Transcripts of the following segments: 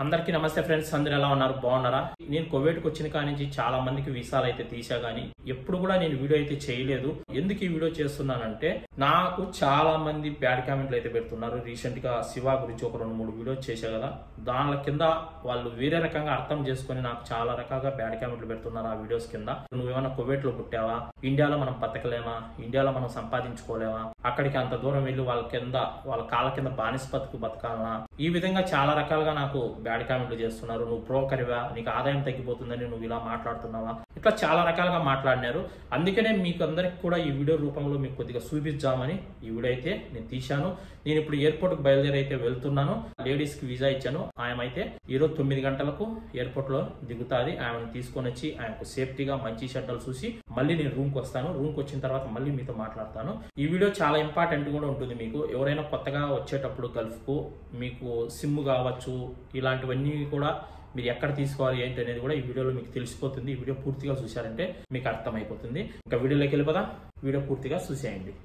అందరికీ నమస్తే ఫ్రెండ్స్, అందరూ ఎలా ఉన్నారు? బాగున్నారా? నేను కువైట్కి వచ్చిన కాడి నుంచి చాలా మందికి వీసాలు అయితే తీసా గానీ ఎప్పుడు కూడా నేను వీడియో అయితే చేయలేదు. ఎందుకు ఈ వీడియో చేస్తున్నానంటే నాకు చాలా మంది బ్యాడ్ కామెంట్లు అయితే పెడుతున్నారు. రీసెంట్ గా శివ గురించి ఒక 2-3 వీడియోస్ చేశా కదా, దాని కింద వాళ్ళు వేరే రకంగా అర్థం చేసుకుని నాకు చాలా రకాలుగా బ్యాడ్ కామెంట్లు పెడుతున్నారు. ఆ వీడియోస్ కింద నువ్వేమన్నా కువైట్ లో పుట్టావా, ఇండియాలో మనం బతకలేమా, ఇండియాలో మనం సంపాదించుకోలేమా, అక్కడికి అంత దూరం వెళ్ళి వాళ్ళ కాళ్ళ కింద బానిస బతకాలనా, ఈ విధంగా చాలా రకాలుగా నాకు బ్యాడ్ కామెంట్లు చేస్తున్నారు. నువ్వు బ్రోకర్వా, నీకు ఆదాయం తగ్గిపోతుందని నువ్వు ఇలా మాట్లాడుతున్నావా, ఇట్లా చాలా రకాలుగా మాట్లాడినారు. అందుకనే మీకు అందరికి కూడా ఈ వీడియో రూపంలో మీకు కొద్దిగా చూపించామని ఈ వీడియో అయితే నేను తీశాను. నేను ఇప్పుడు ఎయిర్పోర్ట్ కు బయలుదేరి అయితే వెళ్తున్నాను. లేడీస్ కి వీసా ఇచ్చాను. ఆమె అయితే ఈరోజు 9 గంటలకు ఎయిర్పోర్ట్ లో దిగుతాది. ఆమెను తీసుకొని వచ్చి ఆమెకు సేఫ్టీగా మంచి షెడ్యూల్ చూసి మళ్ళీ నేను రూమ్ కి వస్తాను. రూమ్ కి వచ్చిన తర్వాత మళ్ళీ మీతో మాట్లాడతాను. ఈ వీడియో చాలా ఇంపార్టెంట్ కూడా ఉంటుంది. మీకు ఎవరైనా కొత్తగా వచ్చేటప్పుడు గల్ఫ్ కు మీకు సిమ్ కావచ్చు, ఇలాంటివన్నీ కూడా మీరు ఎక్కడ తీసుకోవాలి ఏంటి అనేది కూడా ఈ వీడియోలో మీకు తెలిసిపోతుంది. ఈ వీడియో పూర్తిగా చూసారంటే మీకు అర్థమైపోతుంది. ఇంకా వీడియోలోకి వెళ్ళిపోదాం. వీడియో పూర్తిగా చూసేయండి.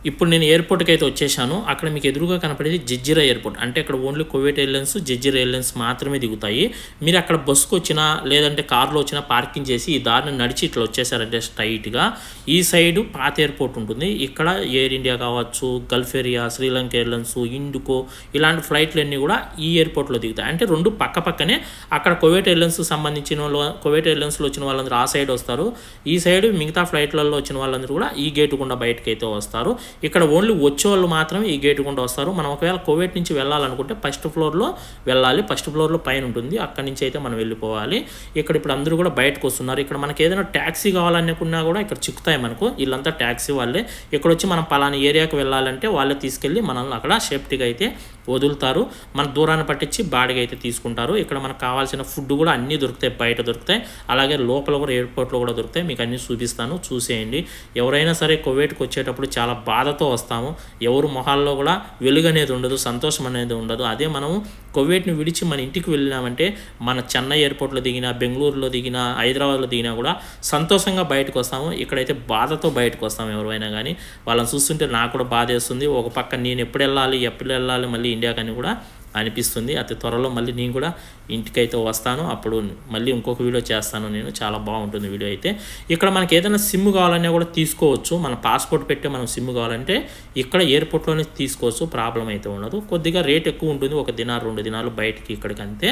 ఇప్పుడు నేను ఎయిర్పోర్ట్కి అయితే వచ్చేసాను. అక్కడ మీకు ఎదురుగా కనపడేది జెజిరా ఎయిర్పోర్ట్. అంటే అక్కడ ఓన్లీ కువైట్ ఎయిర్లైన్స్, జెజిరా ఎయిర్లైన్స్ మాత్రమే దిగుతాయి. మీరు అక్కడ బస్సుకు వచ్చినా లేదంటే కార్లో వచ్చినా పార్కింగ్ చేసి ఈ దారిని నడిచి ఇట్లా వచ్చేసారంటే స్ట్రైట్గా ఈ సైడు పాత ఎయిర్పోర్ట్ ఉంటుంది. ఇక్కడ ఎయిర్ ఇండియా కావచ్చు, Gulf area, Sri Lanka airlines, IndiGo ఇలాంటి ఫ్లైట్లన్నీ కూడా ఈ ఎయిర్పోర్ట్లో దిగుతాయి. అంటే రెండు పక్క పక్కనే. అక్కడ కువైట్ ఎయిర్లైన్స్ సంబంధించిన వాళ్ళు, కువైట్ ఎయిర్లైన్స్లో వచ్చిన వాళ్ళందరూ ఆ సైడ్ వస్తారు. ఈ సైడ్ మిగతా ఫ్లైట్లలో వచ్చిన వాళ్ళందరూ కూడా ఈ గేటు గుండా బయటకు అయితే వస్తారు. ఇక్కడ ఓన్లీ వచ్చే వాళ్ళు మాత్రమే ఈ గేట్ గుండా వస్తారు. మనం ఒకవేళ కువైట్ నుంచి వెళ్ళాలనుకుంటే ఫస్ట్ ఫ్లోర్లో వెళ్ళాలి. ఫస్ట్ ఫ్లోర్లో పైన ఉంటుంది, అక్కడి నుంచి అయితే మనం వెళ్ళిపోవాలి. ఇక్కడ ఇప్పుడు అందరూ కూడా బయటకు వస్తున్నారు. ఇక్కడ మనకి ఏదైనా ట్యాక్సీ కావాలనుకున్నా కూడా ఇక్కడ చిక్కుతాయి మనకు. వీళ్ళంతా ట్యాక్సీ వాళ్ళే. ఇక్కడ వచ్చి మనం పలానా ఏరియాకి వెళ్ళాలంటే వాళ్ళే తీసుకెళ్ళి మనల్ని అక్కడ సేఫ్టీగా అయితే వదులుతారు. మన దూరాన్ని పట్టించి బాడీగా అయితే తీసుకుంటారు. ఇక్కడ మనకు కావాల్సిన ఫుడ్ కూడా అన్నీ దొరుకుతాయి, బయట దొరుకుతాయి. అలాగే లోపల కూడా ఎయిర్పోర్ట్లో కూడా దొరుకుతాయి. మీకు అన్నీ చూపిస్తాను, చూసేయండి. ఎవరైనా సరే కువైట్కి వచ్చేటప్పుడు చాలా బాధతో వస్తాము. ఎవరు మొహాల్లో కూడా వెలుగు అనేది ఉండదు, సంతోషం అనేది ఉండదు. అదే మనము కువైట్ని విడిచి మన ఇంటికి వెళ్ళినామంటే మన చెన్నై ఎయిర్పోర్ట్లో దిగినా, బెంగళూరులో దిగినా, హైదరాబాద్లో దిగినా కూడా సంతోషంగా బయటకు వస్తాము. ఇక్కడైతే బాధతో బయటకు వస్తాము. ఎవరైనా కానీ వాళ్ళని చూస్తుంటే నాకు కూడా బాధ వేస్తుంది. ఒక పక్క నేను ఎప్పుడు వెళ్ళాలి మళ్ళీ ఇండియాకని కూడా అనిపిస్తుంది. అతి త్వరలో మళ్ళీ నేను కూడా ఇంటికైతే వస్తాను. అప్పుడు మళ్ళీ ఇంకొక వీడియో చేస్తాను నేను. చాలా బాగుంటుంది వీడియో అయితే. ఇక్కడ మనకి ఏదైనా సిమ్ కావాలన్నా కూడా తీసుకోవచ్చు. మన పాస్పోర్ట్ పెట్టి మనం సిమ్ కావాలంటే ఇక్కడ ఎయిర్పోర్ట్లోనే తీసుకోవచ్చు. ప్రాబ్లం అయితే ఉండదు. కొద్దిగా రేట్ ఎక్కువ ఉంటుంది. 1 దినాలు 2 దినాలు బయటికి ఇక్కడికి అంతే.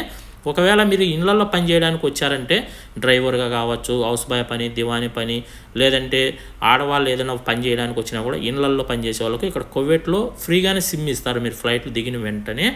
ఒకవేళ మీరు ఇళ్లలో పని చేయడానికి వచ్చారంటే డ్రైవర్గా కావచ్చు, హౌస్ బాయ్ పని, దివానీ పని, లేదంటే ఆడవాళ్ళు ఏదైనా పని చేయడానికి వచ్చినా కూడా ఇళ్లలో పనిచేసే వాళ్ళకు ఇక్కడ కువైట్లో ఫ్రీగానే సిమ్ ఇస్తారు మీరు ఫ్లైట్లు దిగిన వెంటనే.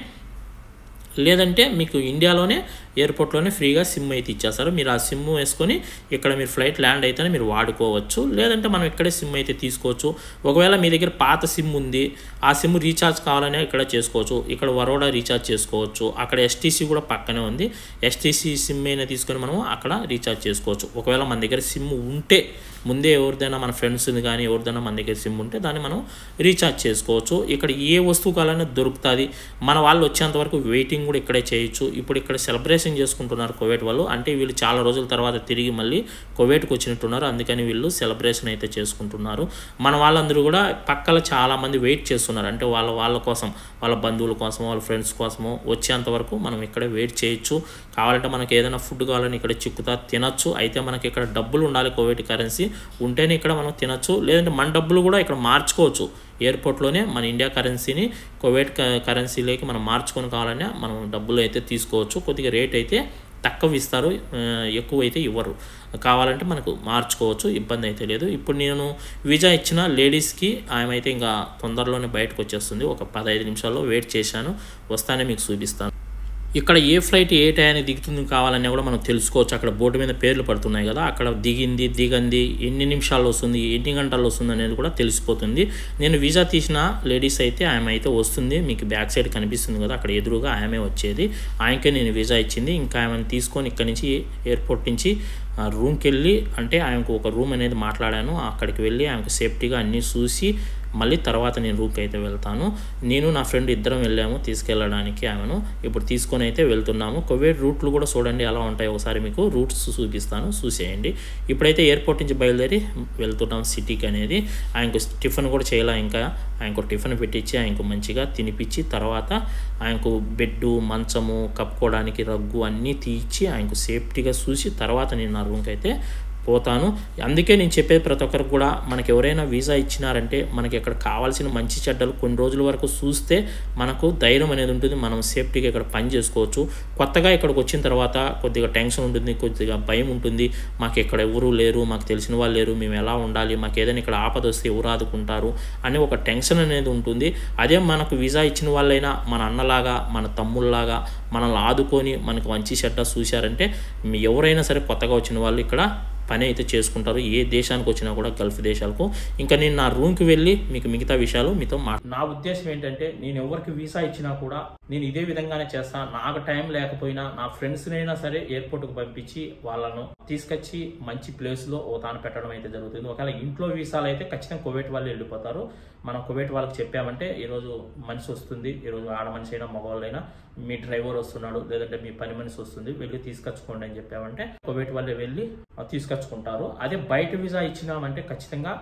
లేదంటే మీకు ఇండియాలోనే ఎయిర్పోర్ట్లోనే ఫ్రీగా సిమ్ అయితే ఇచ్చేస్తారు. మీరు ఆ సిమ్ వేసుకొని ఇక్కడ మీరు ఫ్లైట్ ల్యాండ్ అయితేనే మీరు వాడుకోవచ్చు. లేదంటే మనం ఇక్కడే సిమ్ అయితే తీసుకోవచ్చు. ఒకవేళ మీ దగ్గర పాత సిమ్ ఉంది, ఆ సిమ్ రీఛార్జ్ కావాలనే ఇక్కడ చేసుకోవచ్చు. ఇక్కడ వరోడా రీఛార్జ్ చేసుకోవచ్చు. అక్కడ ఎస్టీసీ కూడా పక్కనే ఉంది. ఎస్టీసీ సిమ్ అయినా తీసుకొని మనం అక్కడ రీఛార్జ్ చేసుకోవచ్చు. ఒకవేళ మన దగ్గర సిమ్ ఉంటే, ముందే ఎవరిదైనా మన ఫ్రెండ్స్ని కానీ ఎవరిదైనా మన దగ్గర సిమ్ ఉంటే దాన్ని మనం రీఛార్జ్ చేసుకోవచ్చు. ఇక్కడ ఏ వస్తువు కావాలన్నా దొరుకుతుంది. మన వాళ్ళు వచ్చేంత వరకు వెయిటింగ్ కూడా ఇక్కడే చేయొచ్చు. ఇప్పుడు ఇక్కడ సెలబ్రేషన్ చేసుకుంటున్నారు కువైట్ వాళ్ళు. అంటే వీళ్ళు చాలా రోజుల తర్వాత తిరిగి మళ్ళీ కువైట్కి వచ్చినట్టున్నారు. అందుకని వీళ్ళు సెలబ్రేషన్ అయితే చేసుకుంటున్నారు. మన వాళ్ళందరూ కూడా పక్కల చాలా మంది వెయిట్ చేస్తున్నారు. అంటే వాళ్ళ కోసం, వాళ్ళ బంధువుల కోసం, వాళ్ళ ఫ్రెండ్స్ కోసము వచ్చేంత వరకు మనం ఇక్కడే వెయిట్ చేయొచ్చు. కావాలంటే మనకి ఏదైనా ఫుడ్ కావాలని ఇక్కడ చిక్కుతా తినచ్చు. అయితే మనకి ఇక్కడ డబ్బులు ఉండాలి, కువైట్ కరెన్సీ ఉంటేనే ఇక్కడ మనం తినచ్చు. లేదంటే మన డబ్బులు కూడా ఇక్కడ మార్చుకోవచ్చు. ఎయిర్పోర్ట్లోనే మన ఇండియా కరెన్సీని కువైట్ కరెన్సీలోకి మనం మార్చుకొని కావాలన్నా మనం డబ్బులు అయితే తీసుకోవచ్చు. కొద్దిగా రేట్ అయితే తక్కువ ఇస్తారు, ఎక్కువ అయితే ఇవ్వరు. కావాలంటే మనకు మార్చుకోవచ్చు, ఇబ్బంది అయితే లేదు. ఇప్పుడు నేను వీసా ఇచ్చిన లేడీస్కి ఆమె అయితే ఇంకా తొందరలోనే బయటకు వచ్చేస్తుంది. ఒక 15 నిమిషాల్లో వెయిట్ చేశాను, వస్తానే మీకు చూపిస్తాను. ఇక్కడ ఏ ఫ్లైట్ ఏ టైంకి దిగుతుంది కావాలన్నా కూడా మనం తెలుసుకోవచ్చు. అక్కడ బోర్డు మీద పేర్లు పడుతున్నాయి కదా, అక్కడ దిగంది ఎన్ని నిమిషాలు వస్తుంది, ఎన్ని గంటల్లో వస్తుంది అనేది కూడా తెలిసిపోతుంది. నేను వీసా తీసిన లేడీస్ అయితే ఆమె అయితే వస్తుంది. మీకు బ్యాక్ సైడ్ కనిపిస్తుంది కదా, అక్కడ ఎదురుగా ఆమె వచ్చేది. ఆయనకే నేను వీసా ఇచ్చింది. ఇంకా ఆమెను తీసుకొని ఇక్కడ నుంచి ఎయిర్పోర్ట్ నుంచి రూమ్కి వెళ్ళి, అంటే ఆమెకు ఒక రూమ్ అనేది మాట్లాడాను. అక్కడికి వెళ్ళి ఆమెకు సేఫ్టీగా అన్నీ చూసి మళ్ళీ తర్వాత నేను రూమ్కి అయితే వెళ్తాను. నేను నా ఫ్రెండ్ ఇద్దరం వెళ్ళాము తీసుకెళ్ళడానికి ఆమెను. ఇప్పుడు తీసుకొని అయితే వెళ్తున్నాము. కువైట్ రూట్లు కూడా చూడండి ఎలా ఉంటాయి, ఒకసారి మీకు రూట్స్ చూపిస్తాను, చూసేయండి. ఇప్పుడైతే ఎయిర్పోర్ట్ నుంచి బయలుదేరి వెళ్తున్నాం సిటీకి అనేది. ఆయనకు టిఫిన్ కూడా చేయాలి, ఇంకా ఆయనకు టిఫిన్ పెట్టించి ఆయనకు మంచిగా తినిపించి తర్వాత ఆయనకు బెడ్డు మంచము కప్పుకోవడానికి రగ్గు అన్నీ తీయించి ఆయనకు సేఫ్టీగా చూసి తర్వాత నేను నా రూమ్కి అయితే పోతాను. అందుకే నేను చెప్పేది ప్రతి ఒక్కరికి కూడా, మనకి ఎవరైనా వీసా ఇచ్చినారంటే మనకి ఇక్కడ కావాల్సిన మంచి చెడ్డలు కొన్ని రోజుల వరకు చూస్తే మనకు ధైర్యం అనేది ఉంటుంది, మనం సేఫ్టీగా ఇక్కడ పని చేసుకోవచ్చు. కొత్తగా ఇక్కడికి వచ్చిన తర్వాత కొద్దిగా టెన్షన్ ఉంటుంది, కొద్దిగా భయం ఉంటుంది. మాకు ఇక్కడ ఎవరు లేరు, మాకు తెలిసిన వాళ్ళు లేరు, మేము ఎలా ఉండాలి, మాకు ఏదైనా ఇక్కడ ఆపద వస్తే ఎవరు ఆదుకుంటారు అనే ఒక టెన్షన్ అనేది ఉంటుంది. అదే మనకు వీసా ఇచ్చిన వాళ్ళైనా మన అన్నలాగా మన తమ్ముళ్ళలాగా మనల్ని ఆదుకొని మనకు మంచి చెడ్డ చూశారంటే ఎవరైనా సరే కొత్తగా వచ్చిన వాళ్ళు ఇక్కడ పని అయితే చేసుకుంటారు. ఏ దేశానికి వచ్చినా కూడా గల్ఫ్ దేశాలకు. ఇంకా నేను నా రూమ్కి వెళ్ళి మీకు మిగతా విషయాలు మీతో నా ఉద్దేశం ఏంటంటే, నేను ఎవరికి వీసా ఇచ్చినా కూడా నేను ఇదే విధంగానే చేస్తాను. నాకు టైం లేకపోయినా నా ఫ్రెండ్స్నైనా సరే ఎయిర్పోర్ట్కి పంపించి వాళ్ళను తీసుకొచ్చి మంచి ప్లేస్లో ఓ తాను పెట్టడం అయితే జరుగుతుంది. ఒకవేళ ఇంట్లో వీసాలు అయితే ఖచ్చితంగా కువైట్ వాళ్ళు వెళ్ళిపోతారు. మనం కువైట్ వాళ్ళకి చెప్పామంటే ఈరోజు మనిషి వస్తుంది, ఈరోజు ఆడ మనిషి అయినా మగవాళ్ళైనా మీ డ్రైవర్ వస్తున్నాడు లేదంటే మీ పని మనిషి వస్తుంది, వెళ్ళి తీసుకొచ్చుకోండి అని చెప్పామంటే కువైట్ వాళ్ళే వెళ్ళి తీసుకొచ్చుకుంటారు. అదే బయట వీసా ఇచ్చినామంటే ఖచ్చితంగా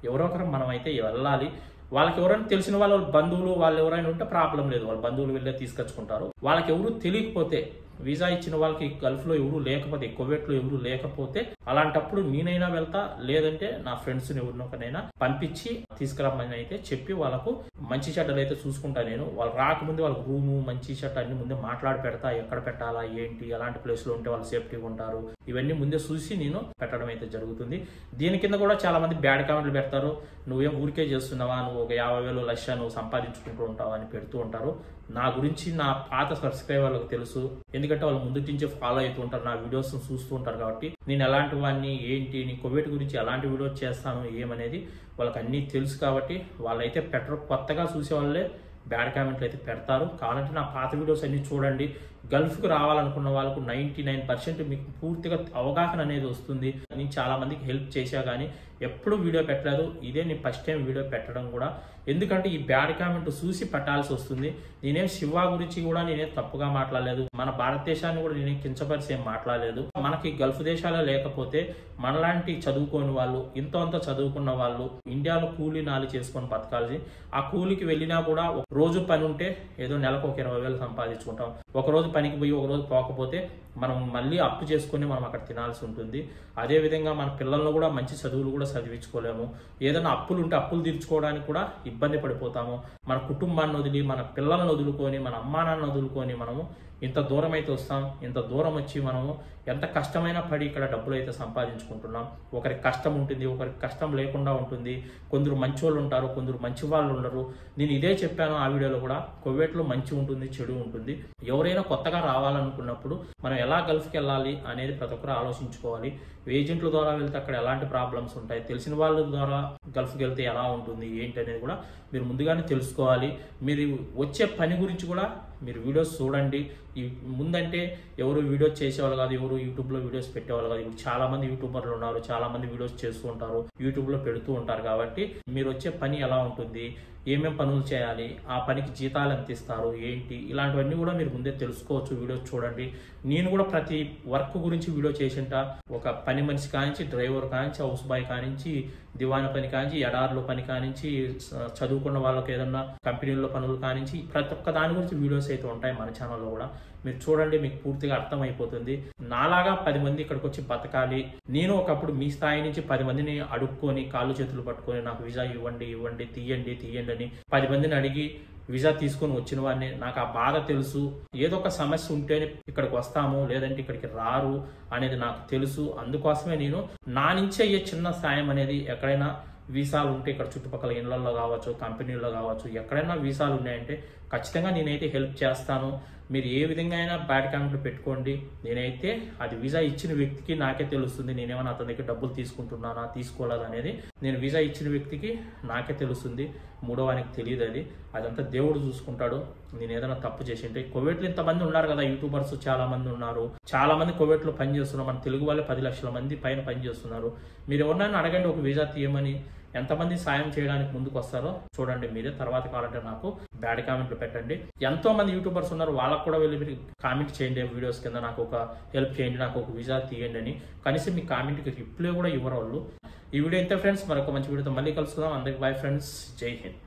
ఎవరో ఒకరు మనం అయితే వెళ్ళాలి. వాళ్ళకి ఎవరైనా తెలిసిన వాళ్ళ బంధువులు వాళ్ళు ఎవరైనా ఉంటే ప్రాబ్లం లేదు, వాళ్ళ బంధువులు వెళ్ళే తీసుకొచ్చుకుంటారు. వాళ్ళకి ఎవరు తెలియకపోతే, వీసా ఇచ్చిన వాళ్ళకి గల్ఫ్లో ఎవరు లేకపోతే, కువైట్లో ఎవరు లేకపోతే అలాంటప్పుడు నేనైనా వెళ్తా, లేదంటే నా ఫ్రెండ్స్ని ఎవరినొకనైనా పంపించి తీసుకురమ్మని అయితే చెప్పి వాళ్ళకు మంచి చెడ్డలు అయితే చూసుకుంటా. నేను వాళ్ళు రాకముందే వాళ్ళకి రూము మంచి చెడ్డ అన్ని ముందే మాట్లాడి పెడతా, ఎక్కడ పెట్టాలా ఏంటి, ఎలాంటి ప్లేస్లో ఉంటే వాళ్ళు సేఫ్టీగా ఉంటారు, ఇవన్నీ ముందే చూసి నేను పెట్టడం అయితే జరుగుతుంది. దీని కింద కూడా చాలా మంది బ్యాడ్ కామెంట్లు పెడతారు, నువ్వేం ఊరికే చేస్తున్నావా, నువ్వు ఒక 50,000 లక్ష నువ్వు సంపాదించుకుంటూ ఉంటావు అని పెడుతూ ఉంటారు. నా గురించి నా పాత సబ్స్క్రైబర్లకు తెలుసు, ఎందుకంటే వాళ్ళు ముందు నుంచే ఫాలో అవుతూ ఉంటారు, నా వీడియోస్ చూస్తూ ఉంటారు. కాబట్టి నేను ఎలాంటి వాడిని ఏంటి, నీ కువైట్ గురించి ఎలాంటి వీడియోస్ చేస్తాను ఏమనేది వాళ్ళకి అన్నీ తెలుసు. కాబట్టి వాళ్ళైతే పెట్టరు, కొత్తగా చూసే వాళ్ళే బ్యాడ్ కామెంట్లు అయితే పెడతారు. కావాలంటే నా పాత వీడియోస్ అన్ని చూడండి. గల్ఫ్కి రావాలనుకున్న వాళ్ళకు 99% మీకు పూర్తిగా అవగాహన అనేది వస్తుంది. నేను చాలా మందికి హెల్ప్ చేశా కానీ ఎప్పుడు వీడియో పెట్టలేదు, ఇదే నేను ఫస్ట్ టైం వీడియో పెట్టడం కూడా. ఎందుకంటే ఈ బ్యాడ్ కామెంట్ చూసి పెట్టాల్సి వస్తుంది. నేనేం శివ గురించి కూడా నేనేం తప్పుగా మాట్లాడలేదు, మన భారతదేశాన్ని కూడా నేనేం కించపరిచి ఏం మాట్లాడలేదు. మనకి గల్ఫ్ దేశాలే లేకపోతే మనలాంటి చదువుకోని వాళ్ళు, ఇంత అంత చదువుకున్న వాళ్ళు ఇండియాలో కూలీ నాలి చేసుకొని బతకాల్సి, ఆ కూలికి వెళ్ళినా కూడా ఒక రోజు పని ఉంటే ఏదో నెలకు ఒక 20,000 సంపాదించుకుంటాం. ఒక రోజు పనికి పోయి ఒక రోజు పోకపోతే మనం మళ్ళీ అప్పు చేసుకొని మనం అక్కడ తినాల్సి ఉంటుంది. అదేవిధంగా మన పిల్లలను కూడా మంచి చదువులు కూడా చదివించుకోలేము. ఏదైనా అప్పులు ఉంటే అప్పులు తీర్చుకోవడానికి కూడా ఇబ్బంది పడిపోతాము. మన కుటుంబాన్ని వదిలి, మన పిల్లలను వదులుకొని, మన అమ్మా నాన్న వదులుకొని మనము ఇంత దూరం అయితే వస్తాం. ఇంత దూరం వచ్చి మనము ఎంత కష్టమైనా పడి ఇక్కడ డబ్బులు అయితే సంపాదించుకుంటున్నాం. ఒకరికి కష్టం ఉంటుంది, ఒకరికి కష్టం లేకుండా ఉంటుంది. కొందరు మంచి వాళ్ళు ఉంటారు, కొందరు మంచి వాళ్ళు ఉండరు. నేను ఇదే చెప్పాను ఆ వీడియోలో కూడా, కువైట్లో మంచి ఉంటుంది, చెడు ఉంటుంది. ఎవరైనా కొత్తగా రావాలనుకున్నప్పుడు మనం ఎలా గల్ఫ్కి వెళ్ళాలి అనేది ప్రతి ఒక్కరు ఆలోచించుకోవాలి. ఏజెంట్ల ద్వారా వెళ్తే అక్కడ ఎలాంటి ప్రాబ్లమ్స్ ఉంటాయి, తెలిసిన వాళ్ళ ద్వారా గల్ఫ్కి వెళ్తే ఎలా ఉంటుంది ఏంటి అనేది కూడా మీరు ముందుగానే తెలుసుకోవాలి. మీరు వచ్చే పని గురించి కూడా మీరు వీడియోస్ చూడండి. ఈ ముందంటే ఎవరు వీడియోస్ చేసేవాళ్ళు కాదు, ఎవరు యూట్యూబ్లో వీడియోస్ పెట్టేవాళ్ళు కాదు. ఇప్పుడు చాలా మంది యూట్యూబర్లు ఉన్నారు, చాలా మంది వీడియోస్ చేస్తూ ఉంటారు, యూట్యూబ్లో పెడుతూ ఉంటారు. కాబట్టి మీరు వచ్చే పని ఎలా ఉంటుంది, ఏమేం పనులు చేయాలి, ఆ పనికి జీతాలు ఎంత ఇస్తారు ఏంటి, ఇలాంటివన్నీ కూడా మీరు ముందే తెలుసుకోవచ్చు. వీడియోస్ చూడండి. నేను కూడా ప్రతి వర్క్ గురించి వీడియో చేసింట. ఒక పని మనిషి కానించి, డ్రైవర్ కానించి, హౌస్ బాయ్ కానించి, దివాన పని కానించి, ఎడార్లో పని కానించి, చదువుకున్న వాళ్ళకి ఏదన్నా కంపెనీల్లో పనులు కానించి, ప్రతి ఒక్క దాని గురించి వీడియోస్ అయితే ఉంటాయి మన ఛానల్లో కూడా. మీరు చూడండి, మీకు పూర్తిగా అర్థమైపోతుంది. నాలాగా 10 మంది ఇక్కడికి వచ్చి బతకాలి. నేను ఒకప్పుడు మీ స్థాయి నుంచి 10 మందిని అడుక్కొని కాళ్ళు చేతులు పట్టుకొని నాకు వీసా ఇవ్వండి ఇవ్వండి తీయండి తీయండి అని 10 మందిని అడిగి వీసా తీసుకొని వచ్చిన వాడిని. నాకు ఆ బాధ తెలుసు. ఏదో ఒక సమస్య ఉంటేనే ఇక్కడికి వస్తాము, లేదంటే ఇక్కడికి రారు అనేది నాకు తెలుసు. అందుకోసమే నేను నా నుంచి అయ్యే చిన్న సాయం అనేది, ఎక్కడైనా వీసాలు ఉంటే ఇక్కడ చుట్టుపక్కల ఇళ్లలో కావచ్చు, కంపెనీల్లో కావచ్చు, ఎక్కడైనా వీసాలు ఉన్నాయంటే ఖచ్చితంగా నేనైతే హెల్ప్ చేస్తాను. మీరు ఏ విధంగా అయినా బ్యాడ్ కామెంట్లు పెట్టుకోండి. నేనైతే అది వీసా ఇచ్చిన వ్యక్తికి నాకే తెలుస్తుంది, నేనేమైనా అతని దగ్గర డబ్బులు తీసుకుంటున్నానా తీసుకోలేదు అనేది. నేను వీసా ఇచ్చిన వ్యక్తికి నాకే తెలుస్తుంది, మూడో వానికి తెలియదు. అదంతా దేవుడు చూసుకుంటాడు. నేను ఏదైనా తప్పు చేసి ఉంటే, కువైట్లో ఇంతమంది ఉన్నారు కదా, యూట్యూబర్స్ చాలా మంది ఉన్నారు, చాలా మంది కువైట్లో పని చేస్తున్నారు. మన తెలుగు వాళ్ళే 10 లక్షల మంది పైన పని చేస్తున్నారు. మీరు ఎవరినైనా అడగండి ఒక వీసా తీయమని, ఎంతమంది సాయం చేయడానికి ముందుకు వస్తారో చూడండి మీరే. తర్వాత కావాలంటే నాకు బ్యాడ్ కామెంట్లు పెట్టండి. ఎంతో మంది యూట్యూబర్స్ ఉన్నారు, వాళ్ళకు కూడా వెళ్ళి కామెంట్ చేయండి వీడియోస్ కింద, నాకు ఒక హెల్ప్ చేయండి, నాకు ఒక వీసా తీయండి అని. కనీసం మీ కామెంట్కి రిప్లై కూడా ఇవ్వరు వాళ్ళు. ఈ వీడియో అయితే ఫ్రెండ్స్, మరొక మంచి వీడియోతో మళ్ళీ కలుసుకుందాం. అందరికి బాయ్ ఫ్రెండ్స్, జై హింద్.